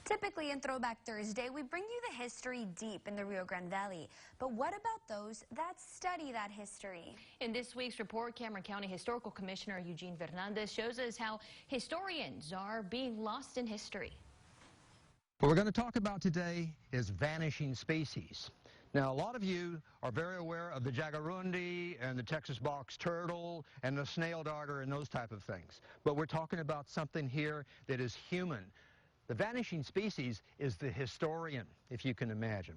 Typically in Throwback Thursday, we bring you the history deep in the Rio Grande Valley. But what about those that study that history? In this week's report, Cameron County Historical Commissioner Eugene Fernandez shows us how historians are being lost in history. What we're going to talk about today is vanishing species. Now, a lot of you are very aware of the jaguarundi and the Texas box turtle and the snail darter and those type of things. But we're talking about something here that is human. The vanishing species is the historian, if you can imagine.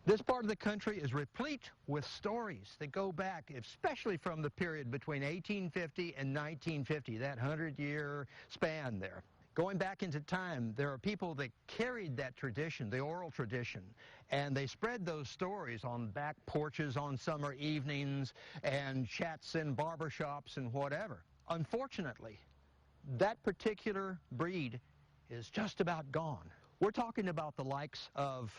This part of the country is replete with stories that go back, especially from the period between 1850 and 1950, that 100-year span there. Going back into time, there are people that carried that tradition, the oral tradition, and they spread those stories on back porches on summer evenings and chats in barbershops and whatever. Unfortunately, that particular breed is just about gone. We're talking about the likes of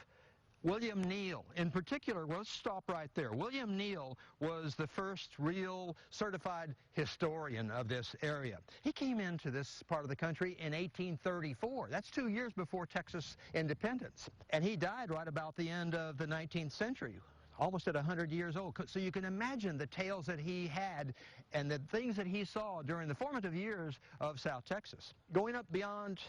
William Neal. In particular, let's stop right there. William Neal was the first real certified historian of this area. He came into this part of the country in 1834. That's 2 years before Texas independence. And he died right about the end of the 19th century, almost at 100 years old. So you can imagine the tales that he had and the things that he saw during the formative years of South Texas. Going up beyond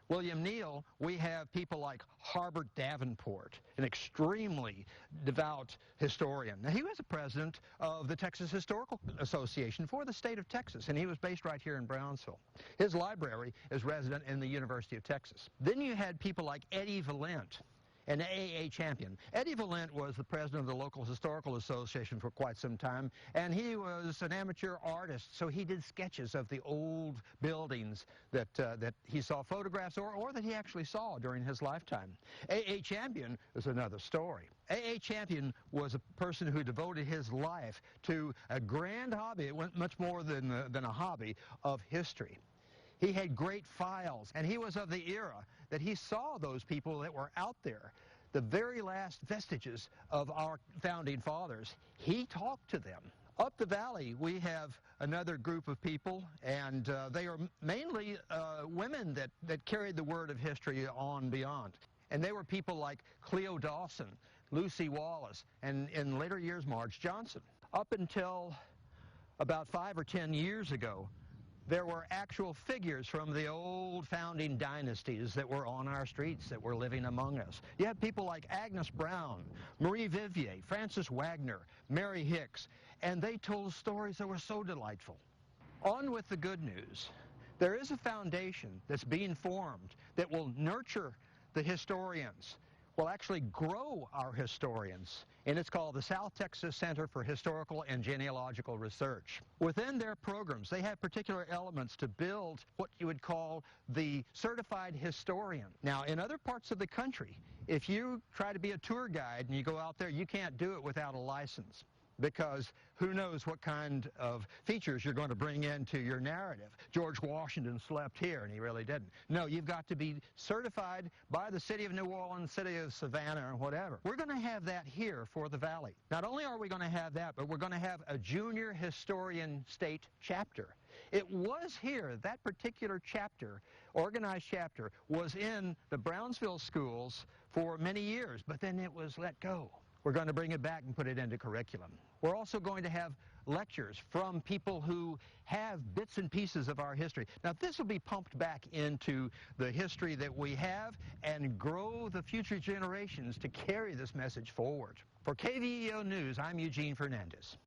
William Neal, we have people like Harbert Davenport, an extremely devout historian. Now, he was the president of the Texas Historical Association for the state of Texas, and he was based right here in Brownsville. His library is resident in the University of Texas. Then you had people like Eddie Valent, an AA champion. Eddie Valent was the president of the local historical association for quite some time, and he was an amateur artist, so he did sketches of the old buildings that he saw photographs or that he actually saw during his lifetime. AA champion is another story. AA champion was a person who devoted his life to a grand hobby. It went much more than a hobby of history. He had great files, and he was of the era that he saw those people that were out there, the very last vestiges of our founding fathers. He talked to them. Up the valley, we have another group of people, and they are mainly women that carried the word of history on beyond. And they were people like Cleo Dawson, Lucy Wallace, and in later years, Marge Johnson. Up until about 5 or 10 years ago, there were actual figures from the old founding dynasties that were on our streets, that were living among us. You had people like Agnes Brown, Marie Vivier, Frances Wagner, Mary Hicks, and they told stories that were so delightful. On with the good news. There is a foundation that's being formed that will nurture the historians, will actually grow our historians, and it's called the South Texas Center for Historical and Genealogical Research. Within their programs, they have particular elements to build what you would call the certified historian. Now, in other parts of the country, if you try to be a tour guide and you go out there, you can't do it without a license, because who knows what kind of features you're going to bring into your narrative. George Washington slept here, and he really didn't. No, you've got to be certified by the city of New Orleans, city of Savannah, or whatever. We're going to have that here for the Valley. Not only are we going to have that, but we're going to have a junior historian state chapter. It was here, that particular chapter, organized chapter, was in the Brownsville schools for many years, but then it was let go. We're going to bring it back and put it into curriculum. We're also going to have lectures from people who have bits and pieces of our history. Now, this will be pumped back into the history that we have and grow the future generations to carry this message forward. For KVEO News, I'm Eugene Fernandez.